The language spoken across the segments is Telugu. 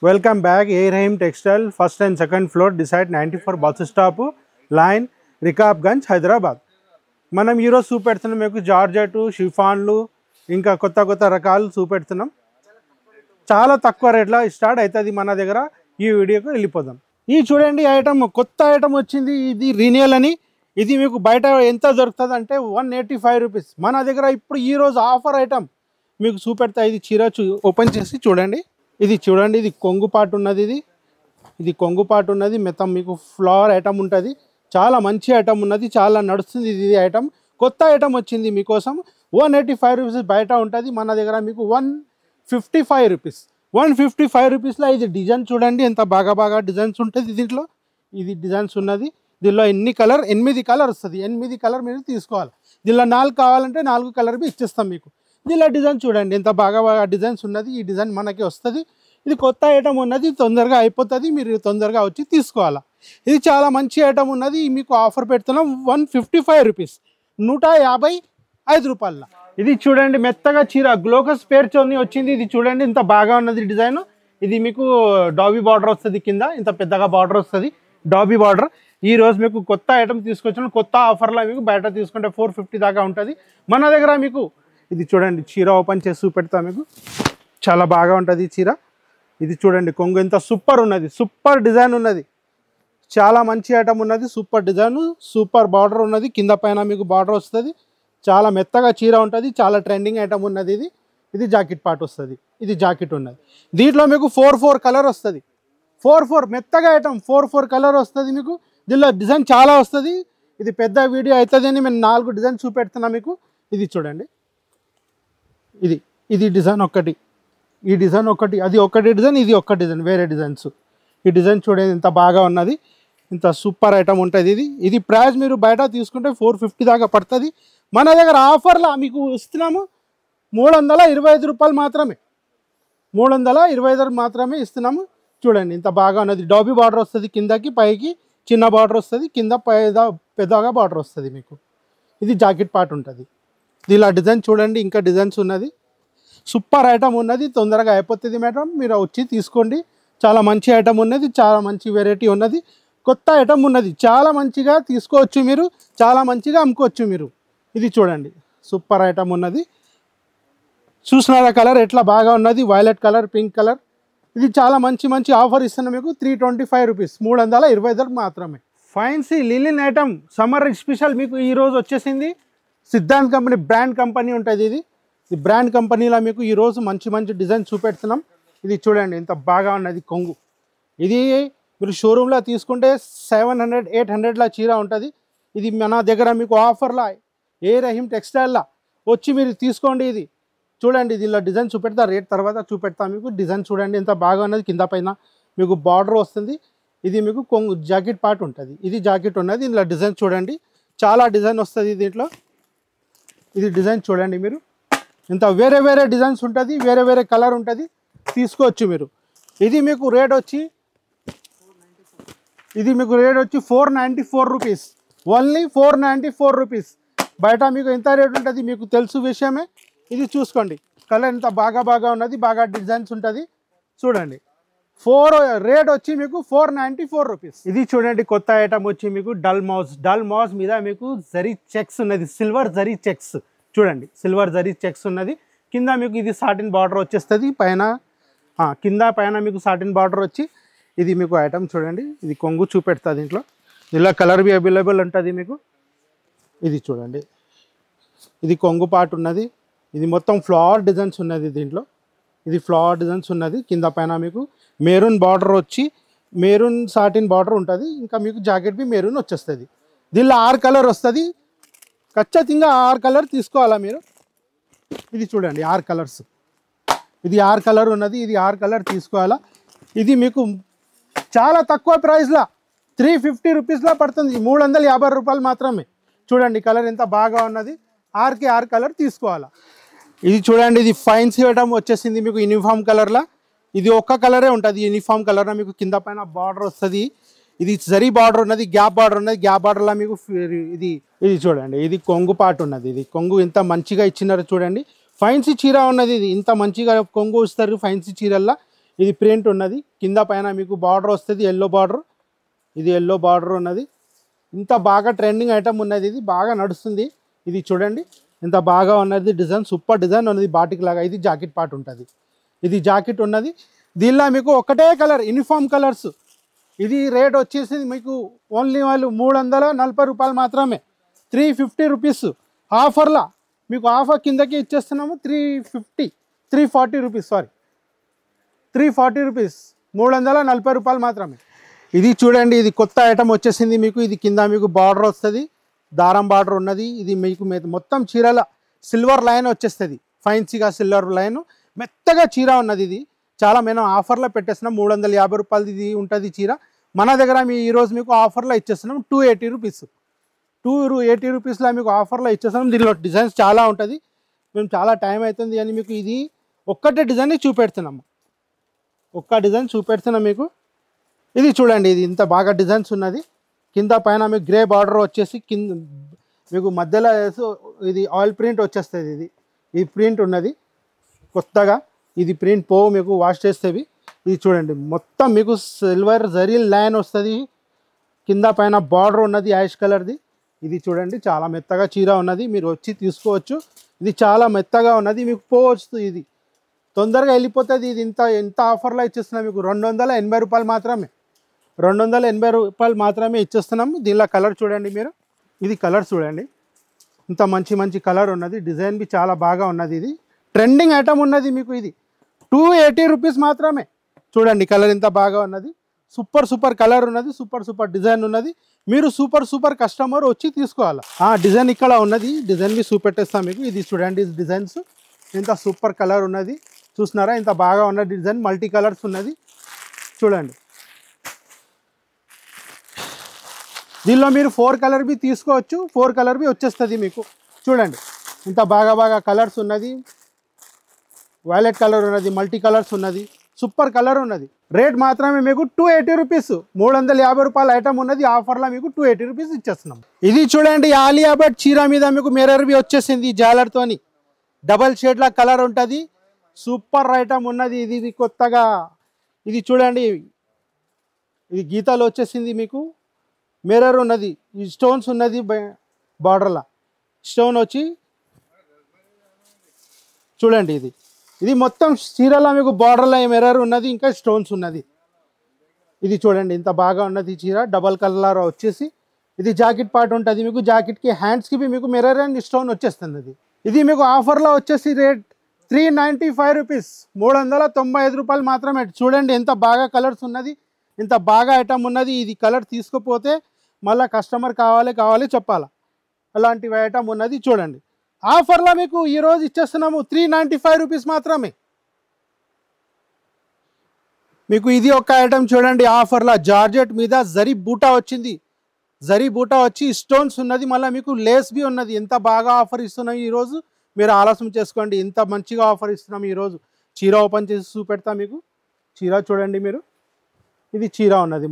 Welcome back. A Rahim Textile, first and second floor, beside 94 bus stop, line Rikabganj, Hyderabad. మనం ఈరోజు చూపెడుతున్నాం మీకు జార్జెట్ షిఫాన్లు ఇంకా కొత్త కొత్త రకాలు చూపెడుతున్నాం. చాలా తక్కువ రేట్లో స్టార్ట్ అవుతుంది మన దగ్గర. ఈ వీడియోకి వెళ్ళిపోదాం. ఈ చూడండి ఐటమ్, కొత్త ఐటమ్ వచ్చింది. ఇది రీనియల్ అని. ఇది మీకు బయట ఎంత దొరుకుతుంది అంటే 185 రూపీస్. మన దగ్గర ఇప్పుడు ఈరోజు ఆఫర్ ఐటమ్ మీకు చూపెడతా. ఇది చీర ఓపెన్ చేసి చూడండి. ఇది చూడండి, ఇది కొంగు పాటు ఉన్నది. ఇది కొంగు పాటు ఉన్నది. మొత్తం మీకు ఫ్లవర్ ఐటమ్ ఉంటుంది. చాలా మంచి ఐటమ్ ఉన్నది, చాలా నడుస్తుంది. ఇది ఐటమ్ కొత్త ఐటమ్ వచ్చింది మీకోసం. 185 రూపీస్ బయట ఉంటుంది. మన దగ్గర మీకు 155 రూపీస్. 155 రూపీస్లో ఇది డిజైన్ చూడండి ఎంత బాగా డిజైన్స్ ఉంటుంది దీంట్లో. ఇది డిజైన్స్ ఉన్నది. దీనిలో 8 కలర్ వస్తుంది. 8 కలర్ మీరు తీసుకోవాలి. దీనిలో 4 కావాలంటే 4 కలర్ ఇచ్చేస్తాం మీకు. దీనిలో డిజైన్ చూడండి ఎంత బాగా డిజైన్స్ ఉన్నది. ఈ డిజైన్ మనకి వస్తుంది. ఇది కొత్త ఐటమ్ ఉన్నది, తొందరగా అయిపోతుంది. మీరు తొందరగా వచ్చి తీసుకోవాలా. ఇది చాలా మంచి ఐటమ్ ఉన్నది. మీకు ఆఫర్ పెడుతున్నాం 155 రూపీస్, 155 రూపాయల. ఇది చూడండి మెత్తగా చీర గ్లోకస్ పేర్చొని వచ్చింది. ఇది చూడండి ఇంత బాగా ఉన్నది డిజైన్. ఇది మీకు డాబీ బార్డర్ వస్తుంది, కింద ఇంత పెద్దగా బార్డర్ వస్తుంది, డాబీ బార్డర్. ఈ రోజు మీకు కొత్త ఐటమ్ తీసుకొచ్చిన, కొత్త ఆఫర్లో మీకు బయట తీసుకుంటే 450 దాకా ఉంటుంది. మన దగ్గర మీకు ఇది చూడండి చీర ఓపెన్ చేసి చూపెడతా మీకు. చాలా బాగా ఉంటుంది ఈ చీర. ఇది చూడండి కొంగు ఎంత సూపర్ ఉన్నది, సూపర్ డిజైన్ ఉన్నది. చాలా మంచి ఐటమ్ ఉన్నది, సూపర్ డిజైన్, సూపర్ బార్డర్ ఉన్నది. కింద పైన మీకు బార్డర్ వస్తుంది. చాలా మెత్తగా చీర ఉంటుంది. చాలా ట్రెండింగ్ ఐటమ్ ఉన్నది. ఇది జాకెట్ పార్ట్ వస్తుంది. ఇది జాకెట్ ఉన్నది. దీంట్లో మీకు 4 కలర్ వస్తుంది. 4 మెత్తగా ఐటమ్ 4 కలర్ వస్తుంది మీకు. దీనిలో డిజైన్ చాలా వస్తుంది. ఇది పెద్ద వీడియో అవుతుంది అని మేము 4 డిజైన్ చూపెడుతున్నాం మీకు. ఇది చూడండి, ఇది డిజైన్ ఒకటి, ఈ డిజైన్ ఒకటి, అది ఒకటి డిజైన్, ఇది ఒక్క డిజైన్, వేరే డిజైన్స్. ఈ డిజైన్ చూడండి ఎంత బాగా ఉన్నది, ఇంత సూపర్ ఐటమ్ ఉంటుంది. ఇది ప్రైస్ మీరు బయట తీసుకుంటే 450 దాకా పడుతుంది. మన దగ్గర ఆఫర్లో మీకు ఇస్తున్నాము 325 రూపాయలు మాత్రమే. 325 మాత్రమే ఇస్తున్నాము. చూడండి ఇంత బాగా ఉన్నది. డాబీ బార్డర్ వస్తుంది, కిందకి పైకి చిన్న బార్డర్ వస్తుంది, కింద పెద్దగా బార్డర్ వస్తుంది మీకు. ఇది జాకెట్ పార్ట్ ఉంటుంది. ఇలా డిజైన్ చూడండి, ఇంకా డిజైన్స్ ఉన్నది. సూపర్ ఐటమ్ ఉన్నది, తొందరగా అయిపోతుంది మేడం. మీరు వచ్చి తీసుకోండి. చాలా మంచి ఐటమ్ ఉన్నది, చాలా మంచి వెరైటీ ఉన్నది, కొత్త ఐటమ్ ఉన్నది. చాలా మంచిగా తీసుకోవచ్చు మీరు, చాలా మంచిగా అమ్ముకోవచ్చు మీరు. ఇది చూడండి సూపర్ ఐటమ్ ఉన్నది. చూసినారా కలర్ ఎట్లా బాగా ఉన్నది, వైలెట్ కలర్, పింక్ కలర్. ఇది చాలా మంచి ఆఫర్ ఇస్తున్నాం మీకు. 325 రూపీస్, 325 మాత్రమే. ఫైన్సీ లిలిన్ ఐటమ్ సమ్మర్ స్పెషల్ మీకు ఈరోజు వచ్చేసింది. సిద్ధాంత్ కంపెనీ బ్రాండ్ కంపెనీ ఉంటుంది. ఈ బ్రాండ్ కంపెనీలో మీకు ఈరోజు మంచి డిజైన్ చూపెడుతున్నాం. ఇది చూడండి ఎంత బాగా ఉన్నది కొంగు. ఇది మీరు షోరూంలో తీసుకుంటే 700-800ల చీర ఉంటుంది. ఇది మన దగ్గర మీకు ఆఫర్లో ఏ రహీం టెక్స్టైల్లో వచ్చి మీరు తీసుకోండి. ఇది చూడండి, దీనిలో డిజైన్ చూపెడతా, రేట్ తర్వాత చూపెడతా మీకు. డిజైన్ చూడండి ఎంత బాగా ఉన్నది. కింద పైన మీకు బార్డర్ వస్తుంది. ఇది మీకు కొంగు జాకెట్ పార్ట్ ఉంటుంది. ఇది జాకెట్ ఉన్నది. ఇందులో డిజైన్ చూడండి, చాలా డిజైన్ వస్తుంది దీంట్లో. ఇది డిజైన్ చూడండి మీరు, ఇంత వేరే డిజైన్స్ ఉంటుంది, వేరే కలర్ ఉంటుంది, తీసుకోవచ్చు మీరు. ఇది మీకు రేట్ వచ్చి 494 రూపీస్, ఓన్లీ 494 రూపీస్. బయట మీకు ఎంత రేట్ ఉంటుంది మీకు తెలుసు విషయమే. ఇది చూసుకోండి, కలర్ ఎంత బాగా ఉన్నది, బాగా డిజైన్స్ ఉంటుంది. చూడండి రేట్ వచ్చి మీకు 494 రూపీస్. ఇది చూడండి కొత్త ఐటమ్ వచ్చి మీకు డల్ మౌస్ మీద మీకు జరీ చెక్స్ ఉన్నది, సిల్వర్ జరీ చెక్స్. చూడండి సిల్వర్ జరీ చెక్స్ ఉన్నది. కింద మీకు ఇది సాటిన్ బార్డర్ వచ్చేస్తుంది, కింద పైన మీకు సాటిన్ బార్డర్ వచ్చి. ఇది మీకు ఐటమ్ చూడండి, ఇది కొంగు చూపెడుతుంది. దీంట్లో ఇలా కలర్ బి అవైలబుల్ ఉంటుంది మీకు. ఇది చూడండి, ఇది కొంగు పార్ట్ ఉన్నది. ఇది మొత్తం ఫ్లవర్ డిజైన్స్ ఉన్నది దీంట్లో. ఇది ఫ్లవర్ డిజైన్స్ ఉన్నది. కింద పైన మీకు మెరూన్ బార్డర్ వచ్చి, మెరూన్ సాటిన్ బార్డర్ ఉంటుంది. ఇంకా మీకు జాకెట్ బి మెరూన్ వచ్చేస్తుంది. దీనిలో 6 కలర్ వస్తుంది. ఖచ్చితంగా 6 కలర్ తీసుకోవాలా మీరు. ఇది చూడండి 6 కలర్స్, ఇది 6 కలర్ ఉన్నది. ఇది 6 కలర్ తీసుకోవాలా. ఇది మీకు చాలా తక్కువ ప్రైస్లో 350 రూపీస్లో పడుతుంది, 350 రూపాయలు మాత్రమే. చూడండి కలర్ ఎంత బాగా ఉన్నది. 6కి 6 కలర్ తీసుకోవాలా. ఇది చూడండి, ఇది ఫైన్సీ ఐటమ్ వచ్చేసింది మీకు యూనిఫామ్ కలర్లో. ఇది ఒక్క కలరే ఉంటుంది యూనిఫామ్ కలర్లో. మీకు కింద పైన బార్డర్ వస్తుంది. ఇది జరీ బార్డర్ ఉన్నది, గ్యాప్ బార్డర్ ఉన్నది. గ్యాప్ బార్డర్లో మీకు ఇది చూడండి, ఇది కొంగు పార్ట్ ఉన్నది. ఇది కొంగు ఎంత మంచిగా ఇచ్చినారో చూడండి. ఫైన్సీ చీర ఉన్నది. ఇది ఇంత మంచిగా కొంగు ఇస్తారు ఫైన్సీ చీరల్లో. ఇది ప్రింట్ ఉన్నది, కింద పైన మీకు బార్డర్ వస్తుంది, ఎల్లో బార్డర్. ఇది ఎల్లో బార్డర్ ఉన్నది. ఇంత బాగా ట్రెండింగ్ ఐటమ్ ఉన్నది, ఇది బాగా నడుస్తుంది. ఇది చూడండి ఇంత బాగా ఉన్నది, డిజైన్ సూపర్ డిజైన్ ఉన్నది, బాటిక్ లాగా. ఇది జాకెట్ పార్ట్ ఉంటుంది, ఇది జాకెట్ ఉన్నది. దీనిలో మీకు ఒకటే కలర్, యూనిఫామ్ కలర్స్. ఇది రేట్ వచ్చేసి మీకు ఓన్లీ వాళ్ళు 340 రూపాయలు మాత్రమే, 350 రూపీస్ ఆఫర్లా. మీకు ఆఫర్ కిందకి ఇచ్చేస్తున్నాము 340 రూపీస్, సారీ 340 రూపీస్, 340 రూపాయలు మాత్రమే. ఇది చూడండి, ఇది కొత్త ఐటమ్ వచ్చేసింది మీకు. ఇది కింద మీకు బార్డర్ వస్తుంది, దారం బార్డర్ ఉన్నది. ఇది మీకు మొత్తం చీరల సిల్వర్ లైన్ వచ్చేస్తుంది, ఫైన్సీగా సిల్వర్ లైన్, మెత్తగా చీర ఉన్నది. ఇది చాలా మేము ఆఫర్లో పెట్టేస్తున్నాం, 350 రూపాయలది ఇది ఉంటుంది చీర. మన దగ్గర ఈరోజు మీకు ఆఫర్లో ఇచ్చేస్తున్నాం 280 రూపీస్. 280 రూపీస్లో మీకు ఆఫర్లో ఇచ్చేస్తున్నాం. దీనిలో డిజైన్స్ చాలా ఉంటుంది, మేము చాలా టైం అవుతుంది అని మీకు ఇది ఒక్కటే డిజైన్ చూపెడుతున్నాము, ఒక్క డిజైన్ చూపెడుతున్నాం మీకు. ఇది చూడండి, ఇది ఇంత బాగా డిజైన్స్ ఉన్నది. కింద పైన మీకు గ్రే బార్డర్ వచ్చేసి కింద మీకు మధ్యలో ఇది ఆయిల్ ప్రింట్ వచ్చేస్తుంది. ఇది ప్రింట్ ఉన్నది కొత్తగా, ఇది ప్రింట్ పోవు మీకు వాష్ చేస్తేవి. ఇది చూడండి మొత్తం మీకు సిల్వర్ జరీ లైన్ వస్తుంది, కింద పైన బార్డర్ ఉన్నది యాష్ కలర్ది. ఇది చూడండి చాలా మెత్తగా చీర ఉన్నది, మీరు వచ్చి తీసుకోవచ్చు. ఇది చాలా మెత్తగా ఉన్నది, మీకు పోవచ్చు, ఇది తొందరగా వెళ్ళిపోతుంది. ఇది ఎంత ఆఫర్లో ఇచ్చేస్తున్నాం మీకు 280 రూపాయలు మాత్రమే, 280 రూపాయలు మాత్రమే ఇచ్చేస్తున్నాము. దీనిలో కలర్ చూడండి మీరు, ఇది కలర్ చూడండి, ఇంత మంచి కలర్ ఉన్నది, డిజైన్ బి చాలా బాగా ఉన్నది. ఇది ట్రెండింగ్ ఐటమ్ ఉన్నది మీకు, ఇది 280 రూపీస్ మాత్రమే. చూడండి కలర్ ఇంత బాగా ఉన్నది, సూపర్ కలర్ ఉన్నది, సూపర్ డిజైన్ ఉన్నది. మీరు సూపర్ కస్టమర్ వచ్చి తీసుకోవాలి. డిజైన్ ఇక్కడ ఉన్నది, డిజైన్ బి చూపెట్టేస్తాం మీకు. ఇది చూడండి డిజైన్స్ ఇంత సూపర్ కలర్ ఉన్నది, చూస్తున్నారా ఇంత బాగా ఉన్న డిజైన్, మల్టీ కలర్స్ ఉన్నది చూడండి. దీనిలో మీరు 4 కలర్ బి తీసుకోవచ్చు, 4 కలర్ బి వచ్చేస్తుంది మీకు. చూడండి ఇంత బాగా కలర్స్ ఉన్నది, వైలెట్ కలర్ ఉన్నది, మల్టీ కలర్స్ ఉన్నది, సూపర్ కలర్ ఉన్నది. రేట్ మాత్రమే మీకు 280 రూపీస్, 350 రూపాయల ఐటమ్ ఉన్నది, ఆఫర్లో మీకు 280 రూపీస్ ఇచ్చేస్తున్నాం. ఇది చూడండి ఆలియా భట్ చీర మీద మీకు మిర్రర్ బి వచ్చేసింది జాలర్తోని, డబల్ షేడ్లా కలర్ ఉంటుంది, సూపర్ ఐటమ్ ఉన్నది. ఇది కొత్తగా ఇది చూడండి, ఇది గీతాలు వచ్చేసింది మీకు, మిర్రర్ ఉన్నది, ఈ స్టోన్స్ ఉన్నది, బార్డర్లా స్టోన్ వచ్చి చూడండి. ఇది మొత్తం చీరలో మీకు బార్డర్లో మిర్రర్ ఉన్నది, ఇంకా స్టోన్స్ ఉన్నది. ఇది చూడండి ఇంత బాగా ఉన్నది చీర, డబల్ కలర్ వచ్చేసి. ఇది జాకెట్ పార్ట్ ఉంటుంది మీకు, జాకెట్కి హ్యాండ్స్కి మీకు మిర్రర్ అండ్ స్టోన్ వచ్చేస్తుంది. ఇది మీకు ఆఫర్లో వచ్చేసి రేట్ 395 రూపీస్, 395 రూపాయలు మాత్రమే. చూడండి ఎంత బాగా కలర్స్ ఉన్నది, ఇంత బాగా ఐటమ్ ఉన్నది. ఇది కలర్ తీసుకుపోతే మళ్ళీ కస్టమర్ కావాలి చెప్పాలా, అలాంటి ఐటమ్ ఉన్నది. చూడండి ఆఫర్లో మీకు ఈరోజు ఇచ్చేస్తున్నాము 395 రూపీస్ మాత్రమే మీకు. ఇది ఒక ఐటమ్ చూడండి ఆఫర్లో, జార్జెట్ మీద జరీ బూటా వచ్చింది, జరీ బూటా వచ్చి స్టోన్స్ ఉన్నది, మళ్ళీ మీకు లేస్ బి ఉన్నది. ఎంత బాగా ఆఫర్ ఇస్తున్నాం ఈరోజు, మీరు ఆలోచన చేసుకోండి, ఇంత మంచిగా ఆఫర్ ఇస్తున్నాం ఈరోజు. చీర ఓపెన్ చేసి చూపెడతా మీకు, చీర చూడండి మీరు. ఇది చీర ఉన్నది,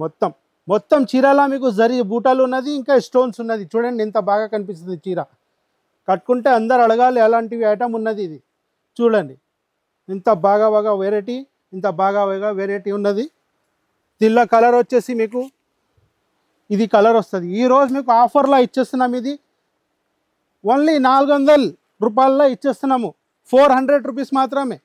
మొత్తం చీరలా మీకు జరీ బూటాలు ఉన్నది, ఇంకా స్టోన్స్ ఉన్నది. చూడండి ఎంత బాగా కనిపిస్తుంది చీర, కట్టుకుంటే అందరు అడగాలి అలాంటివి ఐటమ్ ఉన్నది. ఇది చూడండి ఇంత బాగా వెరైటీ, ఇంత బాగా వెరైటీ ఉన్నది. దీనిలో కలర్ వచ్చేసి మీకు ఇది కలర్ వస్తుంది. ఈరోజు మీకు ఆఫర్లో ఇచ్చేస్తున్నాం, ఇది ఓన్లీ 400 రూపాయల్లో ఇచ్చేస్తున్నాము, 400 రూపీస్ మాత్రమే.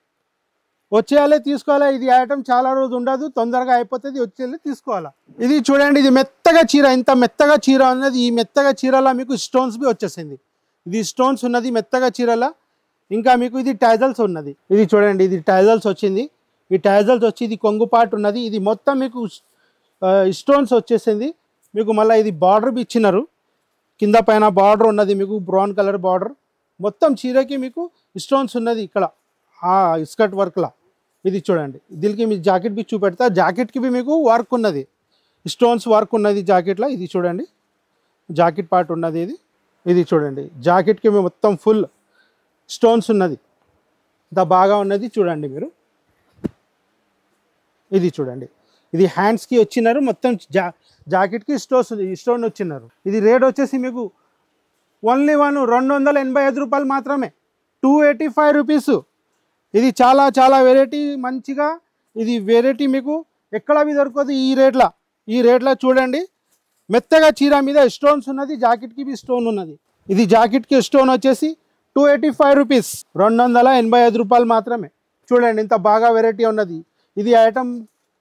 వచ్చేయాలి తీసుకోవాలి, ఇది ఐటమ్ చాలా రోజు ఉండదు, తొందరగా అయిపోతుంది, వచ్చేయాలి తీసుకోవాలా. ఇది చూడండి, ఇది మెత్తగా చీర, ఇంత మెత్తగా చీర ఉన్నది. ఈ మెత్తగా చీరలా మీకు స్టోన్స్ బి వచ్చేసింది, ఇది స్టోన్స్ ఉన్నది మెత్తగా చీరలా. ఇంకా మీకు ఇది టైజల్స్ ఉన్నది. ఇది చూడండి, ఇది టైజల్స్ వచ్చింది, ఈ టైజల్స్ వచ్చి ఇది కొంగు పార్ట్ ఉన్నది. ఇది మొత్తం మీకు స్టోన్స్ వచ్చేసింది మీకు. మళ్ళీ ఇది బార్డర్ బి ఇచ్చినారు, కింద పైన బార్డర్ ఉన్నది మీకు, బ్రౌన్ కలర్ బార్డర్. మొత్తం చీరకి మీకు స్టోన్స్ ఉన్నది ఇక్కడ స్కర్ట్ వర్క్లా. ఇది చూడండి, దీనికి మీ జాకెట్ బి చూపెడతా, జాకెట్కి బి మీకు వర్క్ ఉన్నది, స్టోన్స్ వర్క్ ఉన్నది జాకెట్లో. ఇది చూడండి జాకెట్ పార్ట్ ఉన్నది. ఇది చూడండి జాకెట్కి మొత్తం ఫుల్ స్టోన్స్ ఉన్నది, ఇంత బాగా ఉన్నది చూడండి మీరు. ఇది చూడండి, ఇది హ్యాండ్స్కి వచ్చినారు, మొత్తం జాకెట్కి స్టోన్ వచ్చినారు. ఇది రేట్ వచ్చేసి మీకు ఓన్లీ 285 రూపాయలు మాత్రమే, 285 రూపీస్. ఇది చాలా వెరైటీ మంచిగా ఇది వెరైటీ మీకు ఎక్కడ దొరకదు ఈ రేట్ల చూడండి. మెత్తగా చీర మీద స్టోన్స్ ఉన్నది, జాకెట్కి బి స్టోన్ ఉన్నది. ఇది జాకెట్కి స్టోన్ వచ్చేసి 285 రూపీస్, 285 రూపాయలు మాత్రమే. చూడండి ఇంత బాగా వెరైటీ ఉన్నది. ఇది ఐటమ్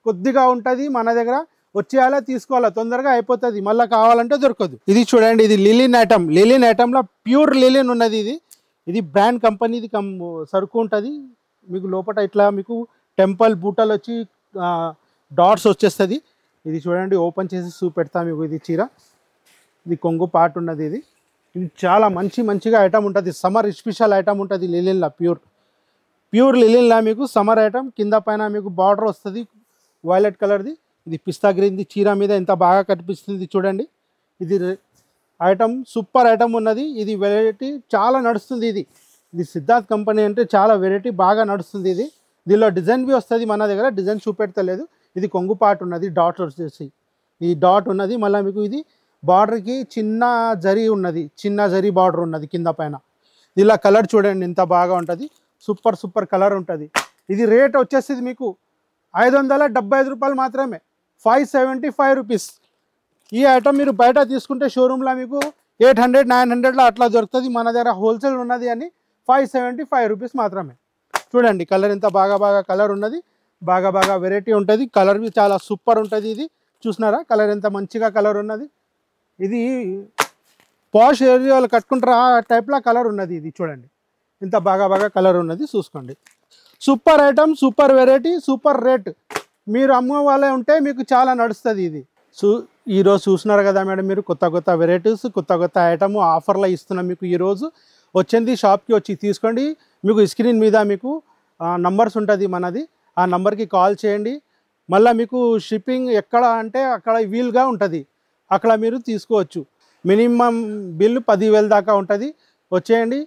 కొద్దిగా ఉంటుంది మన దగ్గర, వచ్చేయాలా తీసుకోవాలా, తొందరగా అయిపోతుంది, మళ్ళీ కావాలంటే దొరకదు. ఇది చూడండి, ఇది లిలిన్ ఐటమ్లో ప్యూర్ లిలిన్ ఉన్నది. ఇది బ్రాండ్ కంపెనీది సరుకు ఉంటుంది. మీకు లోపల ఇట్లా మీకు టెంపుల్ బూటలు వచ్చి డాట్స్ వచ్చేస్తుంది. ఇది చూడండి, ఓపెన్ చేసి చూపెడతా మీకు. ఇది చీర, ఇది కొంగు పార్ట్ ఉన్నది. ఇది చాలా మంచిగా ఐటమ్ ఉంటుంది. సమ్మర్ స్పెషల్ ఐటమ్ ఉంటుంది లిలిన్లా, ప్యూర్ లిలిన్లా మీకు సమ్మర్ ఐటమ్. కింద పైన మీకు బార్డర్ వస్తుంది వైలెట్ కలర్ది. ఇది పిస్తా గ్రీన్ది చీర మీద ఎంత బాగా కనిపిస్తుంది చూడండి. ఇది ఐటమ్ సూపర్ ఐటమ్ ఉన్నది. ఇది వెరైటీ చాలా నడుస్తుంది. ఇది సిద్ధార్థ్ కంపెనీ అంటే చాలా వెరైటీ బాగా నడుస్తుంది. దీనిలో డిజైన్ బి వస్తుంది మన దగ్గర, డిజైన్ చూపెడతలేదు. ఇది కొంగు పార్ట్ ఉన్నది, డాట్ వచ్చేసి ఈ డాట్ ఉన్నది. మళ్ళీ మీకు ఇది బార్డర్కి చిన్న జరీ బార్డర్ ఉన్నది కింద పైన. ఇలా కలర్ చూడండి ఎంత బాగా ఉంటుంది, సూపర్ కలర్ ఉంటుంది. ఇది రేట్ వచ్చేసి మీకు 575 రూపాయలు మాత్రమే, 575 రూపీస్. ఈ ఐటమ్ మీరు బయట తీసుకుంటే షోరూంలో మీకు 800-900లో అట్లా దొరుకుతుంది. మన దగ్గర హోల్సేల్ ఉన్నది అని 575 రూపీస్ మాత్రమే. చూడండి కలర్ ఎంత బాగా కలర్ ఉన్నది, బాగా వెరైటీ ఉంటుంది. కలర్ బి చాలా సూపర్ ఉంటుంది. ఇది చూసినారా కలర్ ఎంత మంచిగా కలర్ ఉన్నది. ఇది పాష్ ఏరియాలో కట్టుకుంటారా ఆ టైప్లో కలర్ ఉన్నది. ఇది చూడండి ఇంత బాగా కలర్ ఉన్నది, చూసుకోండి. Super item, super variety, super rate. మీరు అమ్మే వాళ్ళే ఉంటే మీకు చాలా నడుస్తుంది. ఇది ఈరోజు చూసినారు కదా మేడం, మీరు కొత్త వెరైటీస్, కొత్త ఐటమ్ ఆఫర్లో ఇస్తున్నాం మీకు. ఈరోజు వచ్చింది షాప్కి వచ్చి తీసుకోండి. మీకు స్క్రీన్ మీద మీకు నంబర్స్ ఉంటుంది మనది, ఆ నంబర్కి కాల్ చేయండి. మళ్ళీ మీకు షిప్పింగ్ ఎక్కడ అంటే అక్కడ వీలుగా ఉంటుంది, అక్కడ మీరు తీసుకోవచ్చు. మినిమం బిల్ 10,000 దాకా ఉంటుంది. వచ్చేయండి,